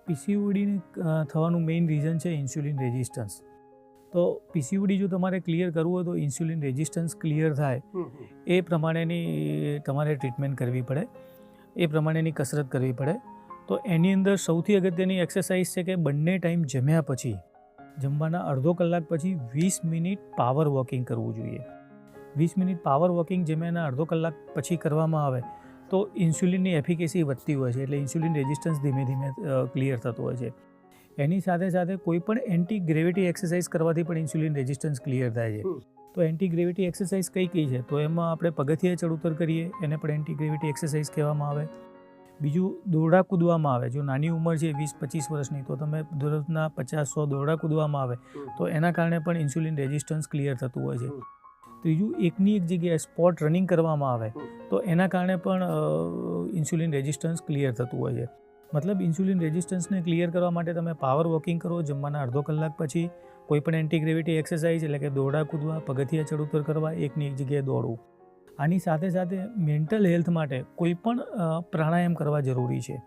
PCOD થવાનું main reason છે insulin resistance. તો પીસીઓડી જો તમારે ક્લિયર કરવું હોય તો ઇન્સ્યુલિન રેઝિસ્ટન્સ ક્લિયર થાય એ પ્રમાણેની તમારે ટ્રીટમેન્ટ કરવી પડે, એ પ્રમાણેની કસરત કરવી પડે. તો એની અંદર સૌથી અગત્યની એક્સરસાઇઝ છે કે બંને ટાઈમ જમ્યા પછી, જમવાના અડધો કલાક પછી 20 મિનિટ પાવર વોકિંગ કરવું જોઈએ. 20 મિનિટ પાવર વોકિંગ જમ્યાના અડધો કલાક પછી કરવામાં આવે તો ઇન્સ્યુલિનની એફિકેસી વધતી હોય છે, એટલે ઇન્સ્યુલિન રેઝિસ્ટન્સ ધીમે ધીમે ક્લિયર થતું હોય છે. એની સાથે સાથે કોઈ પણ એન્ટી ગ્રેવિટી એક્સરસાઇઝ કરવાથી પણ ઇન્સ્યુલિન રેઝિસ્ટન્સ ક્લિયર થાય છે. તો એન્ટી ગ્રેવિટી એક્સરસાઇઝ કઈ છે? તો એમાં આપણે પગથિયે ચડ ઉતર કરીએ એને પણ એન્ટી ગ્રેવિટી એક્સરસાઇઝ કહેવામાં આવે. બીજું દોરડા કૂદવામાં આવે. જો નાની ઉંમર છે 20-25 વર્ષની, તો તમે દરરોજના 50-100 દોરડા કૂદવામાં આવે તો એના કારણે પણ ઇન્સ્યુલિન રેઝિસ્ટન્સ ક્લિયર થતું હોય છે. ત્રીજું, એકની એક જગ્યાએ સ્પોટ રનિંગ કરવામાં આવે તો એના કારણે પણ ઇન્સ્યુલિન રેઝિસ્ટન્સ ક્લિયર થતું હોય છે. મતલબ ઇન્સ્યુલિન રેઝિસ્ટન્સને ક્લિયર કરવા માટે તમે પાવર વોકિંગ કરો જમવાના અડધો કલાક પછી, કોઈ પણ એન્ટી ગ્રેવિટી એક્સરસાઇઝ એટલે કે દોરડા કૂદવા, પગથિયા ચડ ઉતર કરવા, એકની એક જગ્યાએ દોડવું. આની સાથે સાથે મેન્ટલ હેલ્થ માટે કોઈ પણ પ્રાણાયામ કરવા જરૂરી છે.